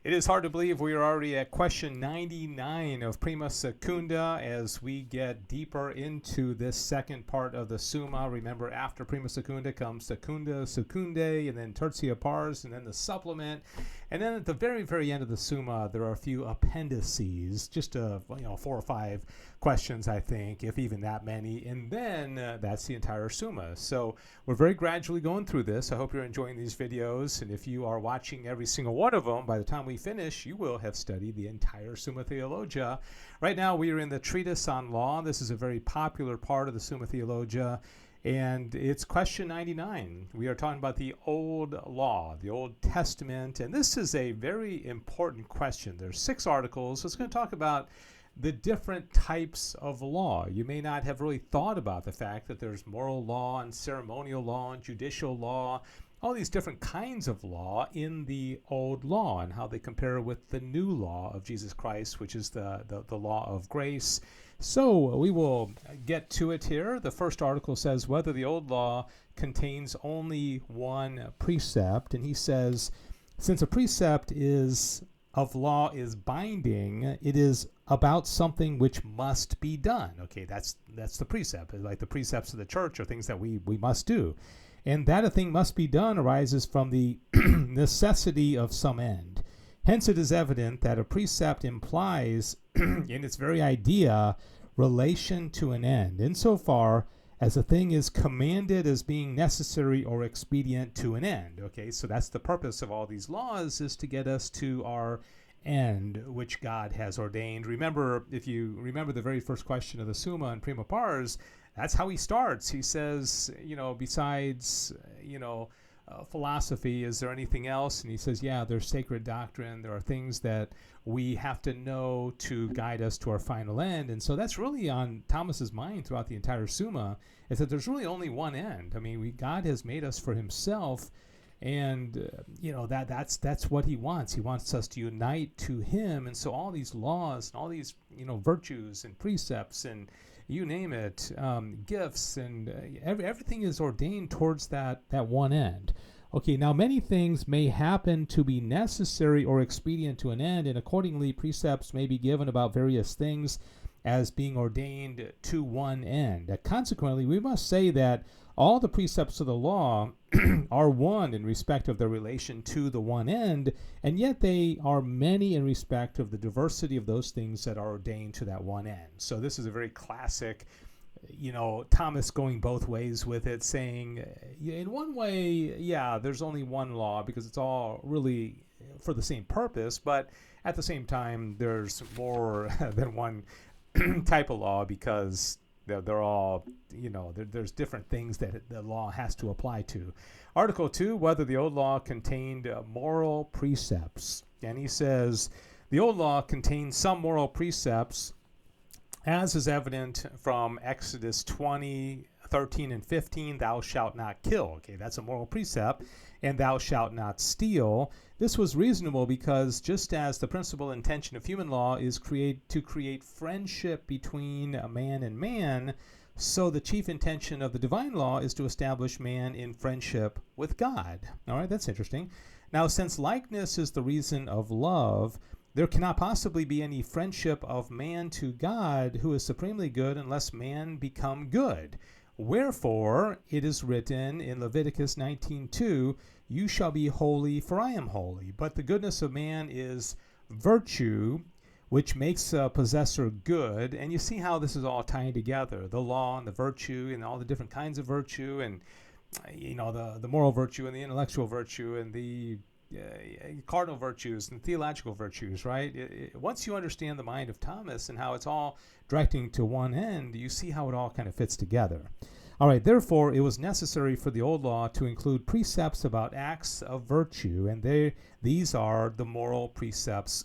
It is hard to believe we are already at question 99 of Prima Secunda as we get deeper into this second part of the Summa. Remember, after Prima Secunda comes Secunda, Secundae, and then Tertia Pars, and then the supplement. And then at the very, very end of the Summa, there are a few appendices, just 4 or 5 questions, I think, if even that many. And then that's the entire Summa. So we're very gradually going through this. I hope you're enjoying these videos. And if you are watching every single one of them, by the time we finish, you will have studied the entire Summa Theologia. Right now, we are in the Treatise on Law. This is a very popular part of the Summa Theologia. And it's question 99. We are talking about the Old Law, the Old Testament. And this is a very important question. There's 6 articles. So it's going to talk about the different types of law. You may not have really thought about the fact that there's moral law and ceremonial law and judicial law, all these different kinds of law in the Old Law and how they compare with the new law of Jesus Christ, which is the law of grace. So we will get to it here. The first article says whether the Old Law contains only one precept. And he says, since a precept of law is binding, it is about something which must be done. Okay, that's the precept. Like the precepts of the church are things that we must do. And that a thing must be done arises from the necessity of some end. Hence it is evident that a precept implies, in its very idea, relation to an end, insofar as a thing is commanded as being necessary or expedient to an end. Okay, so that's the purpose of all these laws, is to get us to our end, which God has ordained. Remember, if you remember the very first question of the Summa and Prima Pars, that's how he starts. He says, besides, philosophy, is there anything else? And he says, yeah, there's sacred doctrine. There are things that we have to know to guide us to our final end. And so that's really on Thomas's mind throughout the entire Summa, is that there's really only one end. I mean, God has made us for himself, and that's what he wants. He wants us to unite to him. And so all these laws and all these virtues and precepts and you name it, gifts and everything is ordained towards that one end. Okay, now many things may happen to be necessary or expedient to an end, and accordingly precepts may be given about various things as being ordained to one end. Consequently, we must say that all the precepts of the law are one in respect of their relation to the one end, and yet they are many in respect of the diversity of those things that are ordained to that one end. So this is a very classic, Thomas going both ways with it, saying, in one way, yeah, there's only one law because it's all really for the same purpose, but at the same time, there's more than one type of law because they're all, there's different things that the law has to apply to. Article 2, whether the Old Law contained moral precepts. And he says, the Old Law contains some moral precepts, as is evident from Exodus 20, 13, and 15, thou shalt not kill. Okay, that's a moral precept. And thou shalt not steal. This was reasonable because just as the principal intention of human law is to create friendship between a man and man, so the chief intention of the divine law is to establish man in friendship with God. All right, that's interesting. Now, since likeness is the reason of love, there cannot possibly be any friendship of man to God, who is supremely good, unless man become good. Wherefore, it is written in Leviticus 19:2, you shall be holy, for I am holy. But the goodness of man is virtue, which makes a possessor good. And you see how this is all tying together, the law and the virtue and all the different kinds of virtue, and the moral virtue and the intellectual virtue and the cardinal virtues and theological virtues, right? Once you understand the mind of Thomas and how it's all directing to one end, you see how it all kind of fits together. All right, therefore, it was necessary for the Old Law to include precepts about acts of virtue, and these are the moral precepts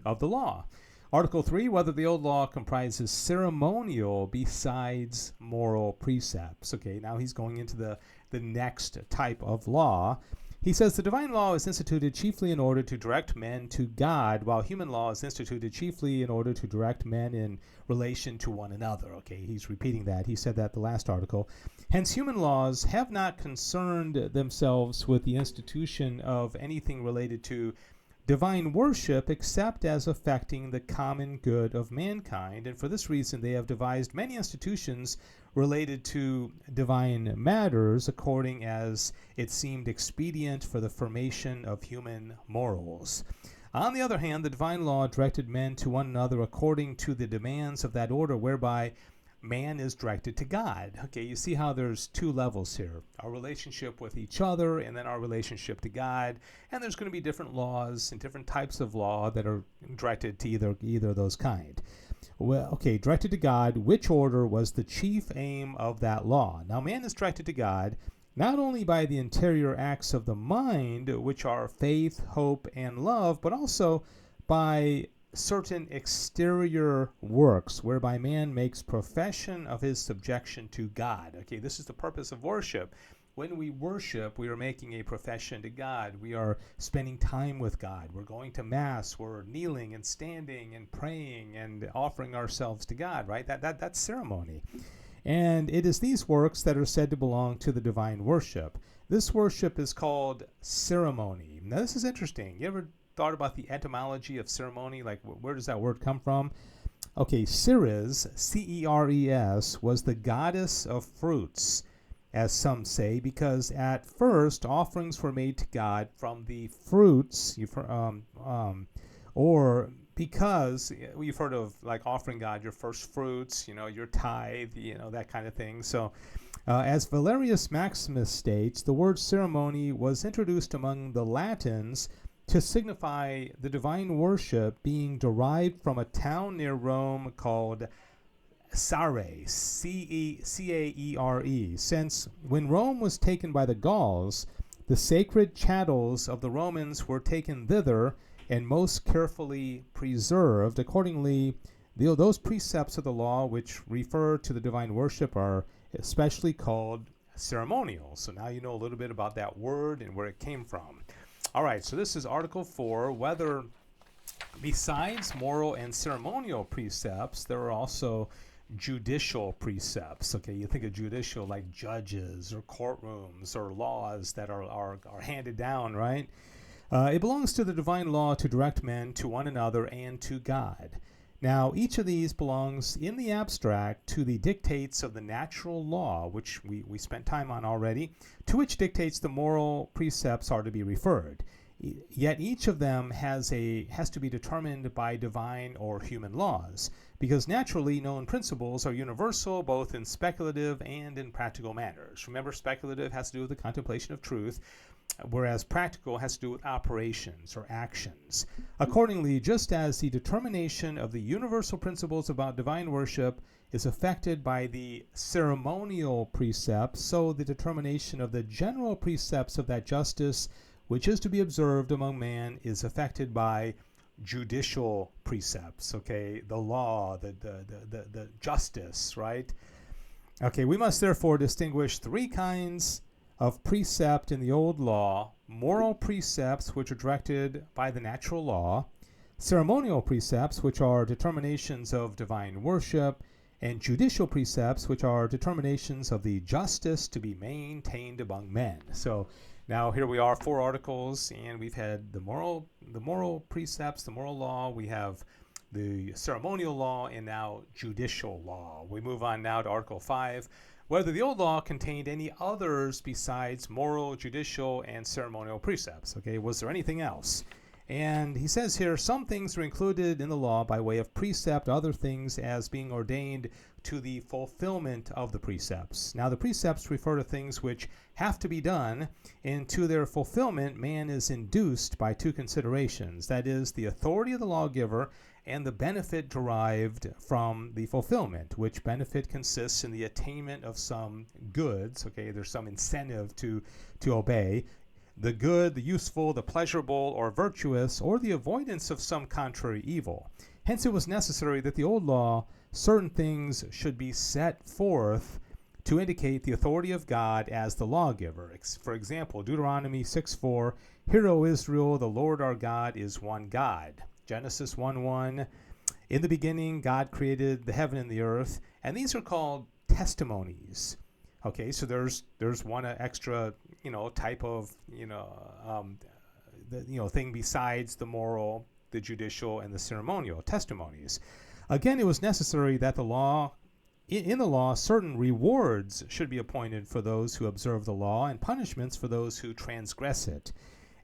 of the law. Article 3, whether the Old Law comprises ceremonial besides moral precepts. Okay, now he's going into the next type of law. He says the divine law is instituted chiefly in order to direct men to God, while human law is instituted chiefly in order to direct men in relation to one another. Okay, he's repeating that. He said that the last article. Hence, human laws have not concerned themselves with the institution of anything related to divine worship except as affecting the common good of mankind, and for this reason they have devised many institutions related to divine matters according as it seemed expedient for the formation of human morals. On the other hand, the divine law directed men to one another according to the demands of that order whereby man is directed to God. Okay, you see how there's two levels here. Our relationship with each other and then our relationship to God. And there's going to be different laws and different types of law that are directed to either of those kind. Well, okay, directed to God, which order was the chief aim of that law? Now, man is directed to God not only by the interior acts of the mind, which are faith, hope, and love, but also by certain exterior works whereby man makes profession of his subjection to God. Okay, this is the purpose of worship. When we worship, we are making a profession to God. We are spending time with God. We're going to Mass. We're kneeling and standing and praying and offering ourselves to God, right? That's ceremony. And it is these works that are said to belong to the divine worship. This worship is called ceremony. Now, this is interesting. You ever thought about the etymology of ceremony? Like, where does that word come from? Okay, Ceres, C-E-R-E-S, was the goddess of fruits, as some say, because at first offerings were made to God from the fruits, or because you've heard of like offering God your first fruits, your tithe, that kind of thing. So as Valerius Maximus states, the word ceremony was introduced among the Latins to signify the divine worship being derived from a town near Rome called Caere, C-A-E-R-E, since when Rome was taken by the Gauls, the sacred chattels of the Romans were taken thither and most carefully preserved. Accordingly, those precepts of the law which refer to the divine worship are especially called ceremonial. So now you know a little bit about that word and where it came from. All right, so this is Article 4, whether besides moral and ceremonial precepts, there are also judicial precepts. Okay, you think of judicial like judges or courtrooms or laws that are handed down, right? It belongs to the divine law to direct men to one another and to God. Now, each of these belongs in the abstract to the dictates of the natural law, which we spent time on already, to which dictates the moral precepts are to be referred. Yet each of them has to be determined by divine or human laws, because naturally known principles are universal both in speculative and in practical matters. Remember, speculative has to do with the contemplation of truth, whereas practical has to do with operations or actions. Accordingly, just as the determination of the universal principles about divine worship is affected by the ceremonial precepts, so the determination of the general precepts of that justice which is to be observed among man is affected by judicial precepts, okay, the law, the justice, right? Okay, we must therefore distinguish three kinds of precept in the old law: moral precepts, which are directed by the natural law; ceremonial precepts, which are determinations of divine worship; and judicial precepts, which are determinations of the justice to be maintained among men. So now here we are, 4 articles, and we've had the moral precepts, the moral law, we have the ceremonial law, and now judicial law. We move on now to Article 5. Whether the old law contained any others besides moral, judicial, and ceremonial precepts. Okay, was there anything else? And he says here, some things are included in the law by way of precept, other things as being ordained to the fulfillment of the precepts. Now, the precepts refer to things which have to be done, and to their fulfillment, man is induced by 2 considerations. That is, the authority of the lawgiver and the benefit derived from the fulfillment, which benefit consists in the attainment of some goods. Okay, there's some incentive to obey. The good, the useful, the pleasurable, or virtuous, or the avoidance of some contrary evil. Hence it was necessary that the old law, certain things should be set forth to indicate the authority of God as the lawgiver. For example, Deuteronomy 6:4, "Hear, O Israel, the Lord our God is one God." Genesis 1:1, "In the beginning God created the heaven and the earth," and these are called testimonies. Okay, so there's one extra, type of, thing besides the moral, the judicial, and the ceremonial testimonies. Again, it was necessary that in the law, certain rewards should be appointed for those who observe the law and punishments for those who transgress it,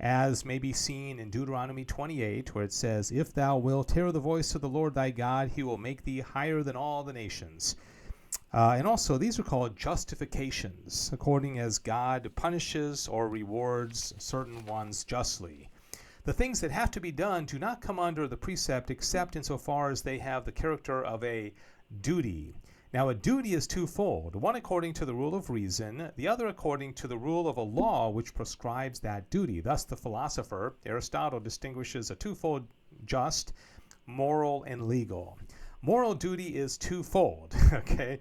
as may be seen in Deuteronomy 28, where it says, "If thou wilt hear the voice of the Lord thy God, he will make thee higher than all the nations." And also, these are called justifications, according as God punishes or rewards certain ones justly. The things that have to be done do not come under the precept except insofar as they have the character of a duty. Now, a duty is twofold, one according to the rule of reason, the other according to the rule of a law which prescribes that duty. Thus, the philosopher, Aristotle, distinguishes a twofold: just, moral, and legal. Moral duty is twofold, okay?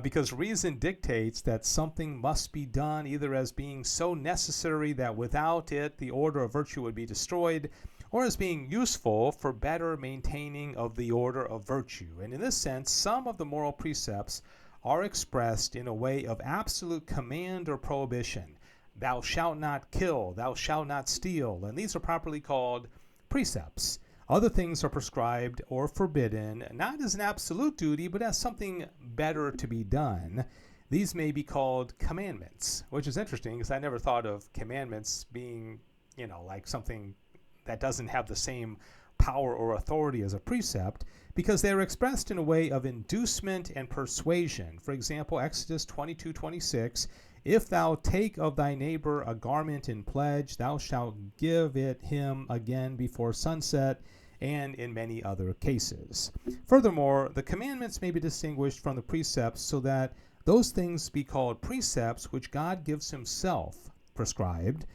Because reason dictates that something must be done either as being so necessary that without it the order of virtue would be destroyed, or as being useful for better maintaining of the order of virtue. And in this sense, some of the moral precepts are expressed in a way of absolute command or prohibition. Thou shalt not kill, thou shalt not steal, and these are properly called precepts. Other things are prescribed or forbidden, not as an absolute duty, but as something better to be done. These may be called commandments, which is interesting because I never thought of commandments being, like something that doesn't have the same power or authority as a precept, because they are expressed in a way of inducement and persuasion. For example, Exodus 22:26, "If thou take of thy neighbor a garment in pledge, thou shalt give it him again before sunset," and in many other cases. Furthermore, the commandments may be distinguished from the precepts so that those things be called precepts which God gives himself prescribed,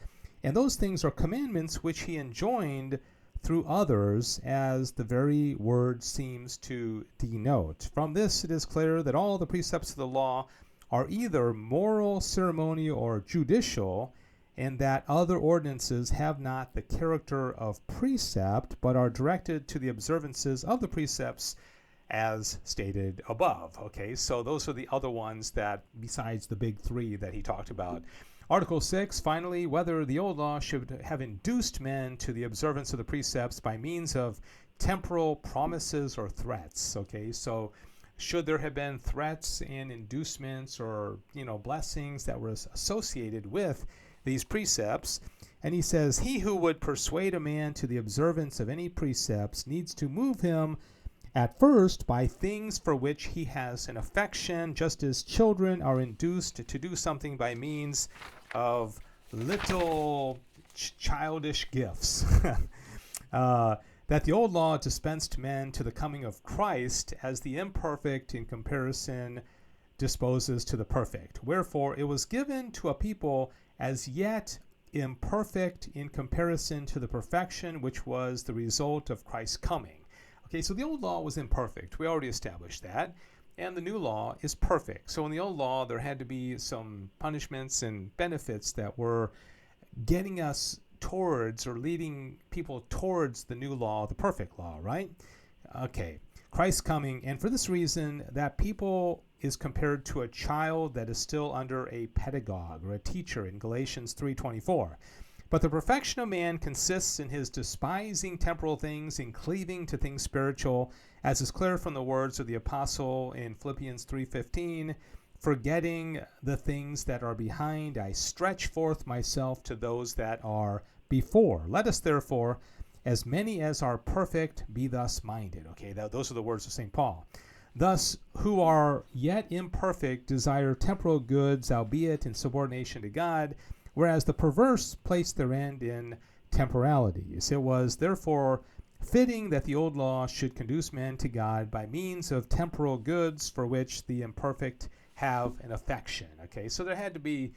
and those things are commandments which he enjoined through others, as the very word seems to denote. From this it is clear that all the precepts of the law are either moral, ceremonial, or judicial, and that other ordinances have not the character of precept, but are directed to the observances of the precepts as stated above. Okay, so those are the other ones that, besides the big three that he talked about. Article 6, finally, whether the old law should have induced men to the observance of the precepts by means of temporal promises or threats. Okay, so should there have been threats and inducements or, blessings that were associated with these precepts? And he says, he who would persuade a man to the observance of any precepts needs to move him at first by things for which he has an affection, just as children are induced to do something by means of little childish gifts. That the old law dispensed men to the coming of Christ, as the imperfect in comparison disposes to the perfect. Wherefore it was given to a people as yet imperfect in comparison to the perfection which was the result of Christ's coming. Okay, so the old law was imperfect. We already established that. And the new law is perfect. So in the old law, there had to be some punishments and benefits that were getting us towards or leading people towards the new law, the perfect law, right? Okay, Christ's coming. And for this reason, that people is compared to a child that is still under a pedagogue or a teacher in Galatians 3:24. But the perfection of man consists in his despising temporal things and cleaving to things spiritual, as is clear from the words of the apostle in Philippians 3:15, forgetting the things that are behind, I stretch forth myself to those that are before. Let us therefore, as many as are perfect, be thus minded. Okay, those are the words of St. Paul. Thus, who are yet imperfect desire temporal goods, albeit in subordination to God, whereas the perverse place their end in temporalities. It was therefore fitting that the old law should conduce men to God by means of temporal goods for which the imperfect have an affection. Okay, so there had to be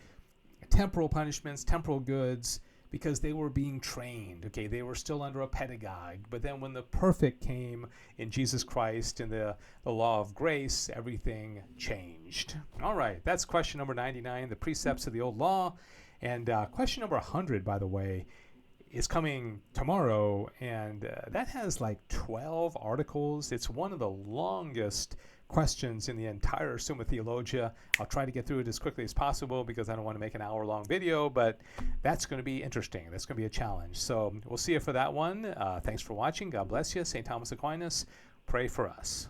temporal punishments, temporal goods, because they were being trained. Okay, they were still under a pedagogue. But then when the perfect came in Jesus Christ and the law of grace, everything changed. All right, that's question number 99, the precepts of the old law. And question number 100, by the way, is coming tomorrow, and that has like 12 articles. It's one of the longest questions in the entire Summa Theologia. I'll try to get through it as quickly as possible because I don't want to make an hour-long video, but that's going to be interesting. That's going to be a challenge. So we'll see you for that one. Thanks for watching. God bless you. St. Thomas Aquinas, pray for us.